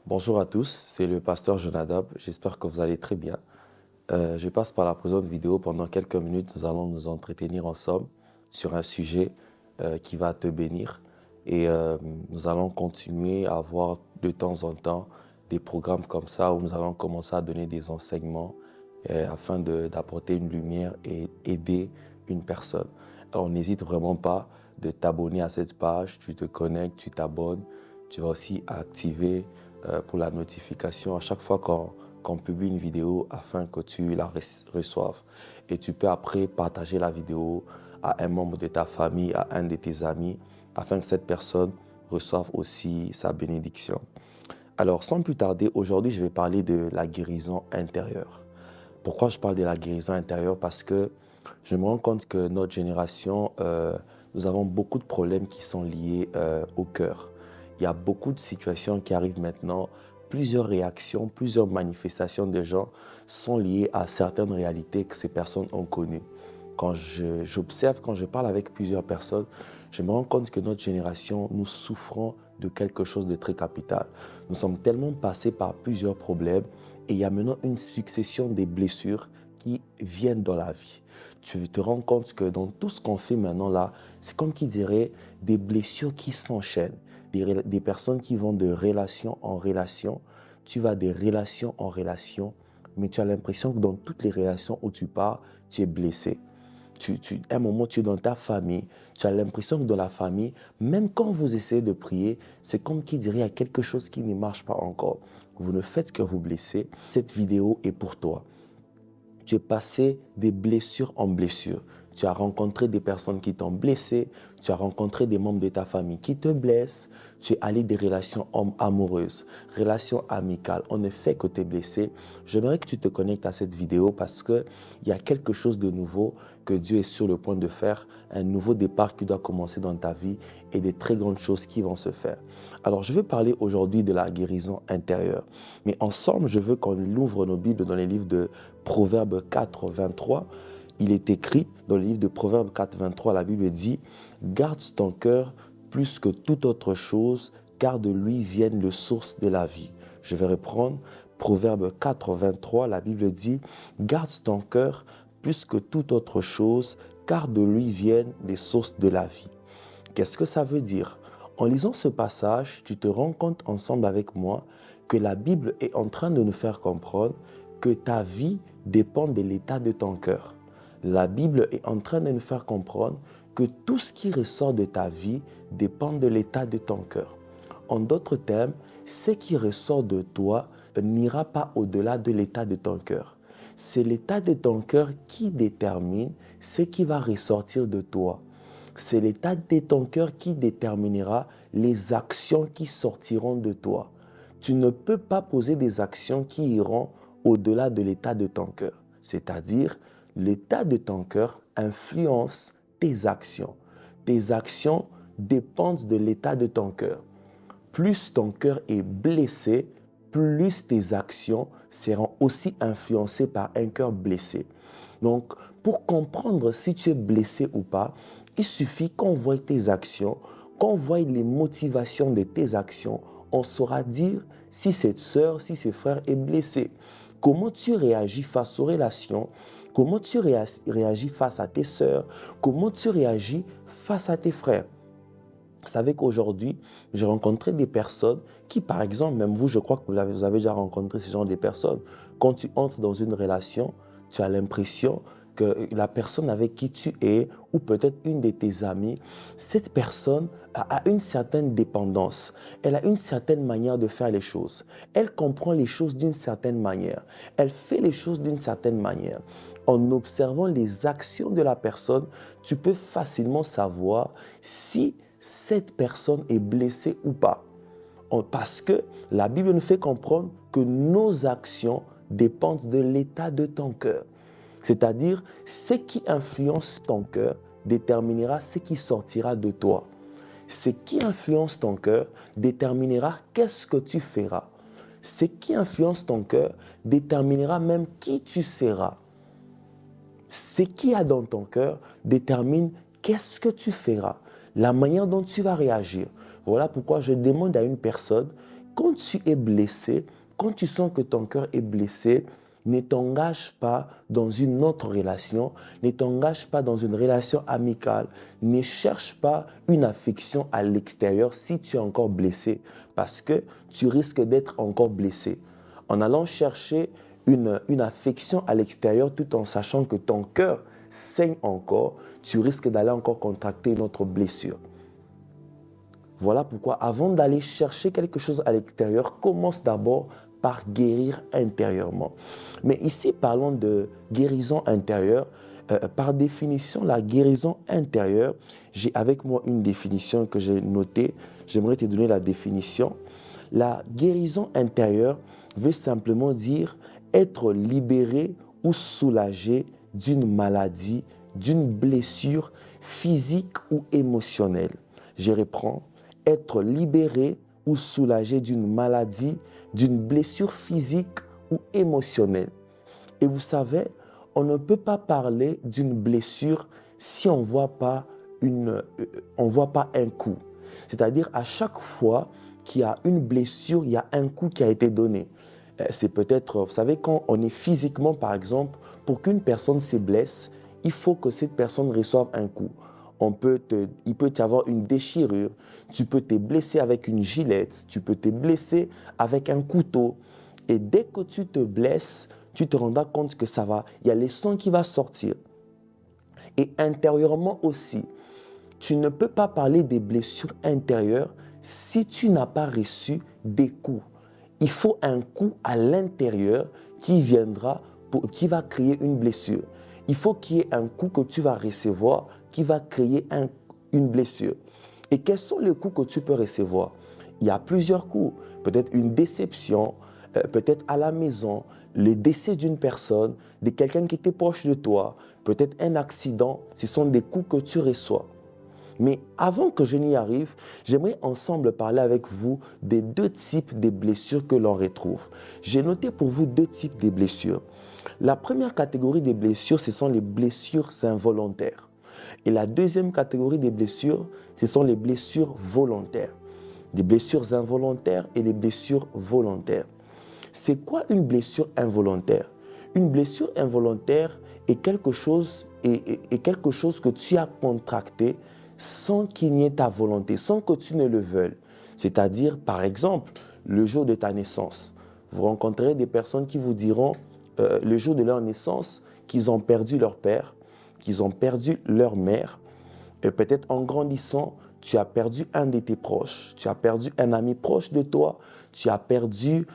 Bonjour à tous, c'est le pasteur Jonadab. J'espère que vous allez très bien. Je passe par la présente vidéo. Pendant quelques minutes, nous allons nous entretenir ensemble sur un sujet qui va te bénir. Et nous allons continuer à avoir de temps en temps des programmes comme ça où nous allons commencer à donner des enseignements afin d'apporter une lumière et aider une personne. Alors n'hésite vraiment pas de t'abonner à cette page. Tu te connectes, tu t'abonnes. Tu vas aussi activer pour la notification à chaque fois qu'on publie une vidéo afin que tu la reçoives. Et tu peux après partager la vidéo à un membre de ta famille, à un de tes amis, afin que cette personne reçoive aussi sa bénédiction. Alors, sans plus tarder, aujourd'hui, je vais parler de la guérison intérieure. Pourquoi je parle de la guérison intérieure? Parce que je me rends compte que notre génération, nous avons beaucoup de problèmes qui sont liés au cœur. Il y a beaucoup de situations qui arrivent maintenant. Plusieurs réactions, plusieurs manifestations de gens sont liées à certaines réalités que ces personnes ont connues. Quand j'observe, quand je parle avec plusieurs personnes, je me rends compte que notre génération, nous souffrons de quelque chose de très capital. Nous sommes tellement passés par plusieurs problèmes et il y a maintenant une succession des blessures qui viennent dans la vie. Tu te rends compte que dans tout ce qu'on fait maintenant là, c'est comme qui dirait des blessures qui s'enchaînent, des personnes qui vont de relation en relation. Tu vas de relation en relation, mais tu as l'impression que dans toutes les relations où tu pars, tu es blessé. À un moment, tu es dans ta famille, tu as l'impression que dans la famille, même quand vous essayez de prier, c'est comme qui dirait il y a quelque chose qui ne marche pas encore. Vous ne faites que vous blesser. Cette vidéo est pour toi. Tu es passé des blessures en blessures. Tu as rencontré des personnes qui t'ont blessé, tu as rencontré des membres de ta famille qui te blessent, tu es allé des relations amoureuses, relations amicales. On ne fait que te blesser. J'aimerais que tu te connectes à cette vidéo parce qu'il y a quelque chose de nouveau que Dieu est sur le point de faire, un nouveau départ qui doit commencer dans ta vie et des très grandes choses qui vont se faire. Alors, je veux parler aujourd'hui de la guérison intérieure. Mais ensemble, je veux qu'on ouvre nos Bibles dans les livres de Proverbes 4, 23. Il est écrit dans le livre de Proverbes 4, 23, la Bible dit « Garde ton cœur plus que toute autre chose, car de lui viennent les sources de la vie. » Je vais reprendre Proverbes 4, 23, la Bible dit « Garde ton cœur plus que toute autre chose, car de lui viennent les sources de la vie. » Qu'est-ce que ça veut dire? En lisant ce passage, tu te rends compte ensemble avec moi que la Bible est en train de nous faire comprendre que ta vie dépend de l'état de ton cœur. La Bible est en train de nous faire comprendre que tout ce qui ressort de ta vie dépend de l'état de ton cœur. En d'autres termes, ce qui ressort de toi n'ira pas au-delà de l'état de ton cœur. C'est l'état de ton cœur qui détermine ce qui va ressortir de toi. C'est l'état de ton cœur qui déterminera les actions qui sortiront de toi. Tu ne peux pas poser des actions qui iront au-delà de l'état de ton cœur. C'est-à-dire, l'état de ton cœur influence tes actions. Tes actions dépendent de l'état de ton cœur. Plus ton cœur est blessé, plus tes actions seront aussi influencées par un cœur blessé. Donc, pour comprendre si tu es blessé ou pas, il suffit qu'on voie tes actions, qu'on voie les motivations de tes actions. On saura dire si cette sœur, si ce frère est blessé. Comment tu réagis face aux relations? Comment tu réagis face à tes sœurs? Comment tu réagis face à tes frères? Vous savez qu'aujourd'hui, j'ai rencontré des personnes qui, par exemple, même vous, je crois que vous avez déjà rencontré ce genre de personnes. Quand tu entres dans une relation, tu as l'impression que la personne avec qui tu es, ou peut-être une de tes amies, cette personne a une certaine dépendance. Elle a une certaine manière de faire les choses. Elle comprend les choses d'une certaine manière. Elle fait les choses d'une certaine manière. En observant les actions de la personne, tu peux facilement savoir si cette personne est blessée ou pas. Parce que la Bible nous fait comprendre que nos actions dépendent de l'état de ton cœur. C'est-à-dire, ce qui influence ton cœur déterminera ce qui sortira de toi. Ce qui influence ton cœur déterminera qu'est-ce que tu feras. Ce qui influence ton cœur déterminera même qui tu seras. Ce qu'il y a dans ton cœur détermine qu'est-ce que tu feras, la manière dont tu vas réagir. Voilà pourquoi je demande à une personne quand tu es blessé, quand tu sens que ton cœur est blessé, ne t'engage pas dans une autre relation, ne t'engage pas dans une relation amicale, ne cherche pas une affection à l'extérieur si tu es encore blessé, parce que tu risques d'être encore blessé. En allant chercher une affection à l'extérieur tout en sachant que ton cœur saigne encore, tu risques d'aller encore contracter une autre blessure. Voilà pourquoi avant d'aller chercher quelque chose à l'extérieur, commence d'abord par guérir intérieurement. Mais ici, parlons de guérison intérieure. Par définition, la guérison intérieure, j'ai avec moi une définition que j'ai notée. J'aimerais te donner la définition. La guérison intérieure veut simplement dire être libéré ou soulagé d'une maladie, d'une blessure physique ou émotionnelle. Je reprends. Être libéré ou soulagé d'une maladie, d'une blessure physique ou émotionnelle. Et vous savez, on ne peut pas parler d'une blessure si on ne voit pas un coup. C'est-à-dire à chaque fois qu'il y a une blessure, il y a un coup qui a été donné. C'est peut-être, vous savez, quand on est physiquement, par exemple, pour qu'une personne se blesse, il faut que cette personne reçoive un coup. Il peut y avoir une déchirure, tu peux te blesser avec une gilette, tu peux te blesser avec un couteau. Et dès que tu te blesses, tu te rendras compte que ça va, il y a le sang qui va sortir. Et intérieurement aussi, tu ne peux pas parler des blessures intérieures si tu n'as pas reçu des coups. Il faut un coup à l'intérieur qui va créer une blessure. Il faut qu'il y ait un coup que tu vas recevoir qui va créer une blessure. Et quels sont les coups que tu peux recevoir? Il y a plusieurs coups. Peut-être une déception, peut-être à la maison, le décès d'une personne, de quelqu'un qui était proche de toi, peut-être un accident. Ce sont des coups que tu reçois. Mais avant que je n'y arrive, j'aimerais ensemble parler avec vous des deux types de blessures que l'on retrouve. J'ai noté pour vous deux types de blessures. La première catégorie des blessures, ce sont les blessures involontaires. Et la deuxième catégorie des blessures, ce sont les blessures volontaires. Les blessures involontaires et les blessures volontaires. C'est quoi une blessure involontaire? Une blessure involontaire est quelque chose que tu as contracté sans qu'il n'y ait ta volonté, sans que tu ne le veuilles. C'est-à-dire, par exemple, le jour de ta naissance. Vous rencontrerez des personnes qui vous diront, le jour de leur naissance, qu'ils ont perdu leur père, qu'ils ont perdu leur mère. Et peut-être en grandissant, tu as perdu un de tes proches, tu as perdu un ami proche de toi, tu as perdu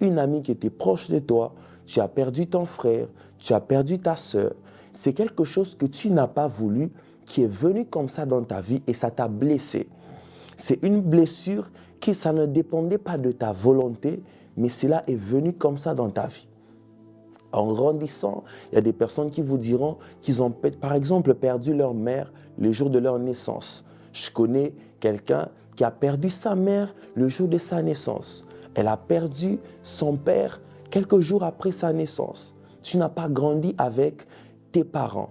une amie qui était proche de toi, tu as perdu ton frère, tu as perdu ta sœur. C'est quelque chose que tu n'as pas voulu, qui est venu comme ça dans ta vie et ça t'a blessé. C'est une blessure qui, ça ne dépendait pas de ta volonté, mais cela est venu comme ça dans ta vie. En grandissant, il y a des personnes qui vous diront qu'ils ont, par exemple, perdu leur mère le jour de leur naissance. Je connais quelqu'un qui a perdu sa mère le jour de sa naissance. Elle a perdu son père quelques jours après sa naissance. Tu n'as pas grandi avec tes parents.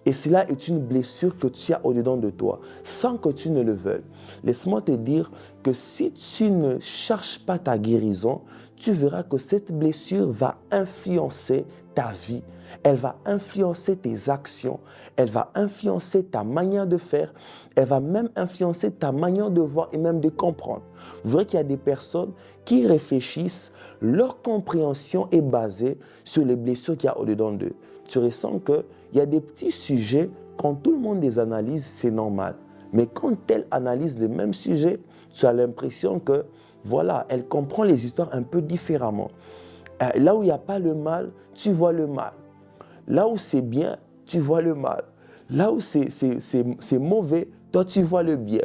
Et cela est une blessure que tu as au-dedans de toi, sans que tu ne le veuilles. Laisse-moi te dire que si tu ne cherches pas ta guérison, tu verras que cette blessure va influencer ta vie. Elle va influencer tes actions. Elle va influencer ta manière de faire. Elle va même influencer ta manière de voir et même de comprendre. Vous verrez qu'il y a des personnes qui réfléchissent, leur compréhension est basée sur les blessures qu'il y a au-dedans d'eux. Tu ressens qu'il y a des petits sujets, quand tout le monde les analyse, c'est normal. Mais quand elle analyse les mêmes sujets, tu as l'impression que, voilà, elle comprend les histoires un peu différemment. Là où il n'y a pas le mal, tu vois le mal. Là où c'est bien, tu vois le mal. Là où c'est mauvais, toi, tu vois le bien.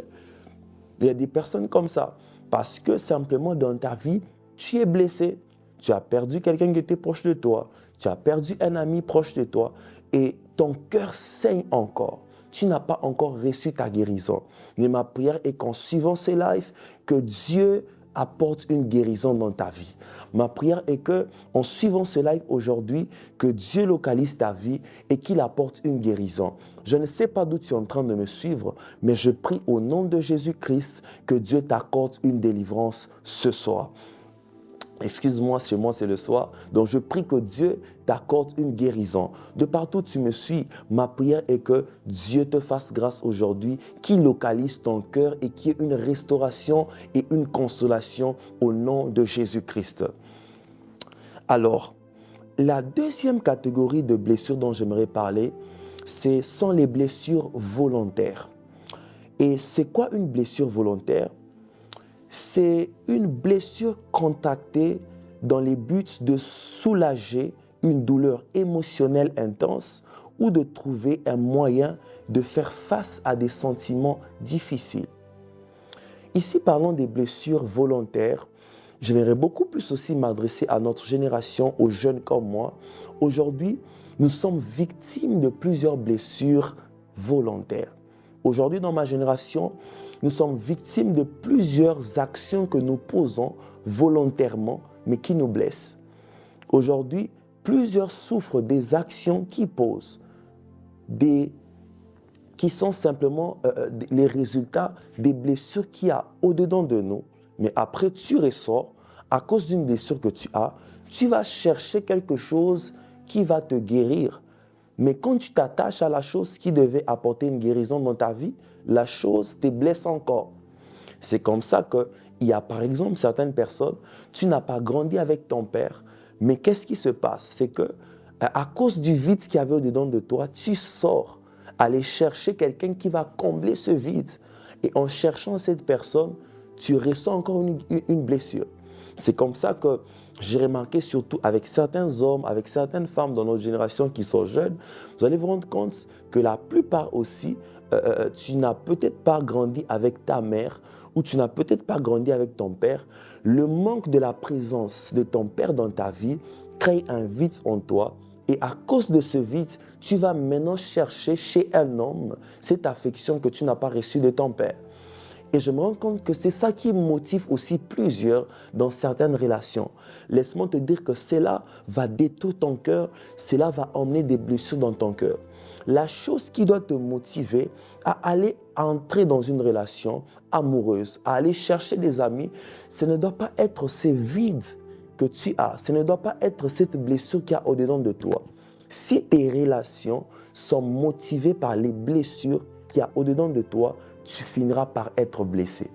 Il y a des personnes comme ça. Parce que simplement dans ta vie, tu es blessé. Tu as perdu quelqu'un qui était proche de toi. Tu as perdu un ami proche de toi. Et ton cœur saigne encore. Tu n'as pas encore reçu ta guérison. Mais ma prière est qu'en suivant ces lives, que Dieu apporte une guérison dans ta vie. Ma prière est que, en suivant ce live aujourd'hui, que Dieu localise ta vie et qu'il apporte une guérison. Je ne sais pas d'où tu es en train de me suivre, mais je prie au nom de Jésus-Christ que Dieu t'accorde une délivrance ce soir. Excuse-moi, chez moi c'est le soir, donc je prie que Dieu t'accorde une guérison. De partout où tu me suis, ma prière est que Dieu te fasse grâce aujourd'hui, qu'il localise ton cœur et qu'il y ait une restauration et une consolation au nom de Jésus-Christ. Alors, la deuxième catégorie de blessures dont j'aimerais parler, ce sont les blessures volontaires. Et c'est quoi une blessure volontaire? C'est une blessure contractée dans les buts de soulager une douleur émotionnelle intense ou de trouver un moyen de faire face à des sentiments difficiles. Ici, parlons des blessures volontaires. J'aimerais beaucoup plus aussi m'adresser à notre génération, aux jeunes comme moi. Aujourd'hui, nous sommes victimes de plusieurs blessures volontaires. Aujourd'hui, dans ma génération, nous sommes victimes de plusieurs actions que nous posons volontairement, mais qui nous blessent. Aujourd'hui, plusieurs souffrent des actions qu'ils posent, qui sont simplement les résultats des blessures qu'il y a au-dedans de nous. Mais après, tu ressors, à cause d'une blessure que tu as, tu vas chercher quelque chose qui va te guérir. Mais quand tu t'attaches à la chose qui devait apporter une guérison dans ta vie, la chose te blesse encore. C'est comme ça qu'il y a par exemple certaines personnes, tu n'as pas grandi avec ton père, mais qu'est-ce qui se passe? C'est que à cause du vide qu'il y avait au-dedans de toi, tu sors aller chercher quelqu'un qui va combler ce vide. Et en cherchant cette personne, tu ressens encore une blessure. C'est comme ça que j'ai remarqué surtout avec certains hommes, avec certaines femmes dans notre génération qui sont jeunes, vous allez vous rendre compte que la plupart aussi, tu n'as peut-être pas grandi avec ta mère ou tu n'as peut-être pas grandi avec ton père. Le manque de la présence de ton père dans ta vie crée un vide en toi. Et à cause de ce vide, tu vas maintenant chercher chez un homme cette affection que tu n'as pas reçue de ton père. Et je me rends compte que c'est ça qui motive aussi plusieurs dans certaines relations. Laisse-moi te dire que cela va détruire ton cœur, cela va emmener des blessures dans ton cœur. La chose qui doit te motiver à aller entrer dans une relation amoureuse, à aller chercher des amis, ce ne doit pas être ces vides que tu as, ce ne doit pas être cette blessure qu'il y a au-dedans de toi. Si tes relations sont motivées par les blessures qu'il y a au-dedans de toi, tu finiras par être blessé.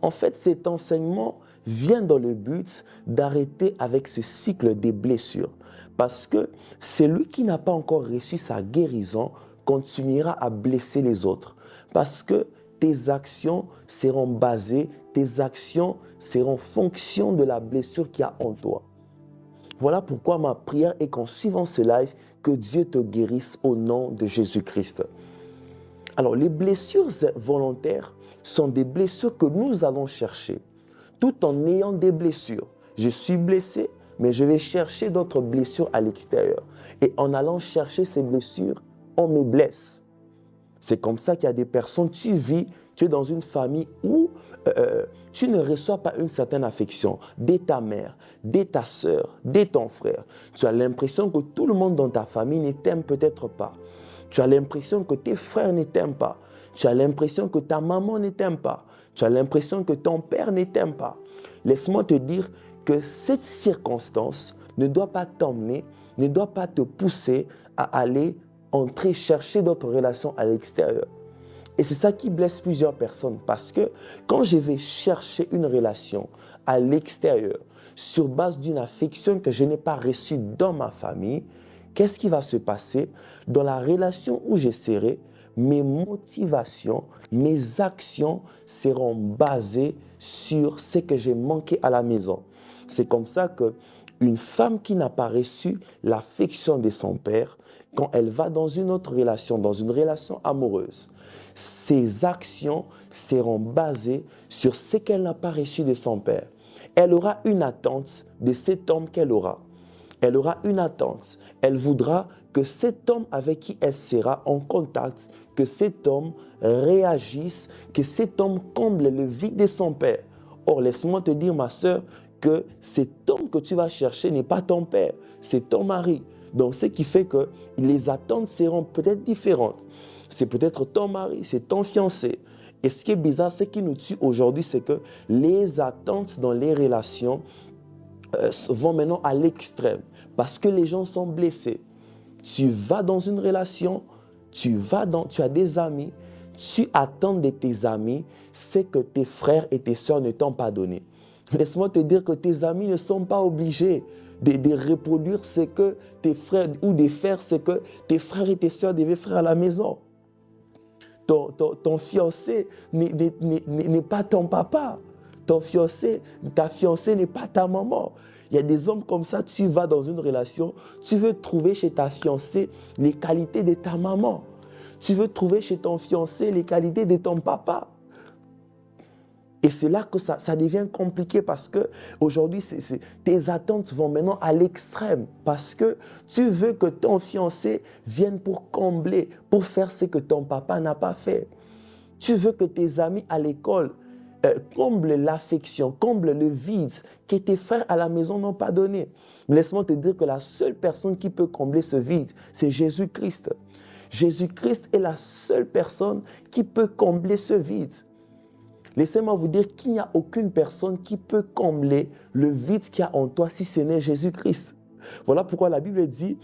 En fait, cet enseignement vient dans le but d'arrêter avec ce cycle des blessures. Parce que celui qui n'a pas encore reçu sa guérison continuera à blesser les autres. Parce que tes actions seront basées, tes actions seront fonction de la blessure qu'il y a en toi. Voilà pourquoi ma prière est qu'en suivant ce live, que Dieu te guérisse au nom de Jésus-Christ. Alors, les blessures volontaires sont des blessures que nous allons chercher, tout en ayant des blessures. Je suis blessé, mais je vais chercher d'autres blessures à l'extérieur. Et en allant chercher ces blessures, on me blesse. C'est comme ça qu'il y a des personnes, tu es dans une famille où tu ne reçois pas une certaine affection de ta mère, de ta sœur, de ton frère. Tu as l'impression que tout le monde dans ta famille ne t'aime peut-être pas. Tu as l'impression que tes frères ne t'aiment pas. Tu as l'impression que ta maman ne t'aime pas. Tu as l'impression que ton père ne t'aime pas. Laisse-moi te dire que cette circonstance ne doit pas t'emmener, ne doit pas te pousser à aller entrer chercher d'autres relations à l'extérieur. Et c'est ça qui blesse plusieurs personnes parce que quand je vais chercher une relation à l'extérieur sur base d'une affection que je n'ai pas reçue dans ma famille, qu'est-ce qui va se passer? Dans la relation où je serai, mes motivations, mes actions seront basées sur ce que j'ai manqué à la maison. C'est comme ça qu'une femme qui n'a pas reçu l'affection de son père, quand elle va dans une autre relation, dans une relation amoureuse, ses actions seront basées sur ce qu'elle n'a pas reçu de son père. Elle aura une attente de cet homme qu'elle aura. Elle aura une attente. Elle voudra que cet homme avec qui elle sera en contact, que cet homme réagisse, que cet homme comble le vide de son père. Or, laisse-moi te dire, ma sœur, que cet homme que tu vas chercher n'est pas ton père, c'est ton mari. Donc, ce qui fait que les attentes seront peut-être différentes. C'est peut-être ton mari, c'est ton fiancé. Et ce qui est bizarre, ce qui nous tue aujourd'hui, c'est que les attentes dans les relations vont maintenant à l'extrême parce que les gens sont blessés. Tu vas dans une relation, tu as des amis, tu attends de tes amis ce que tes frères et tes sœurs ne t'ont pas donné. Laisse-moi te dire que tes amis ne sont pas obligés de reproduire ce que tes frères ou de faire ce que tes frères et tes sœurs devaient faire à la maison. Ton fiancé n'est pas ton papa. Ta fiancée n'est pas ta maman. Il y a des hommes comme ça, tu vas dans une relation, tu veux trouver chez ta fiancée les qualités de ta maman. Tu veux trouver chez ton fiancé les qualités de ton papa. Et c'est là que ça devient compliqué parce que aujourd'hui, tes attentes vont maintenant à l'extrême parce que tu veux que ton fiancé vienne pour combler, pour faire ce que ton papa n'a pas fait. Tu veux que tes amis à l'école comblent l'affection, comblent le vide que tes frères à la maison n'ont pas donné. Mais laisse-moi te dire que la seule personne qui peut combler ce vide, c'est Jésus-Christ. Jésus-Christ est la seule personne qui peut combler ce vide. Laissez-moi vous dire qu'il n'y a aucune personne qui peut combler le vide qu'il y a en toi si ce n'est Jésus-Christ. Voilà pourquoi la Bible dit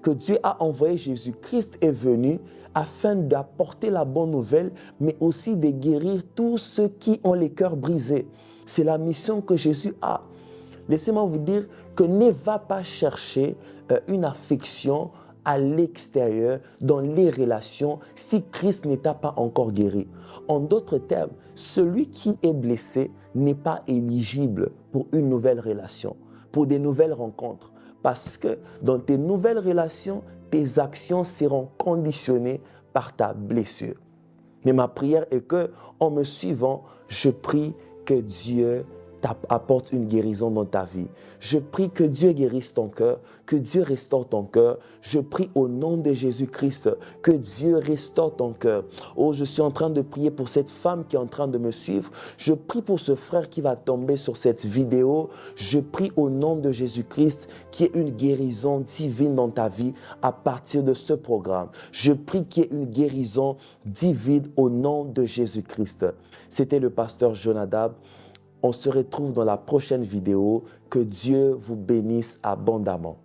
que Dieu a envoyé Jésus-Christ est venu afin d'apporter la bonne nouvelle, mais aussi de guérir tous ceux qui ont les cœurs brisés. C'est la mission que Jésus a. Laissez-moi vous dire que ne va pas chercher une affection à l'extérieur, dans les relations, si Christ n'est pas encore guéri. En d'autres termes, celui qui est blessé n'est pas éligible pour une nouvelle relation, pour des nouvelles rencontres. Parce que dans tes nouvelles relations, tes actions seront conditionnées par ta blessure. Mais ma prière est que, en me suivant, je prie que Dieu apporte une guérison dans ta vie. Je prie que Dieu guérisse ton cœur, que Dieu restaure ton cœur. Je prie au nom de Jésus-Christ que Dieu restaure ton cœur. Oh, je suis en train de prier pour cette femme qui est en train de me suivre. Je prie pour ce frère qui va tomber sur cette vidéo. Je prie au nom de Jésus-Christ qu'il y ait une guérison divine dans ta vie à partir de ce programme. Je prie qu'il y ait une guérison divine au nom de Jésus-Christ. C'était le pasteur Jonadab. On se retrouve dans la prochaine vidéo. Que Dieu vous bénisse abondamment.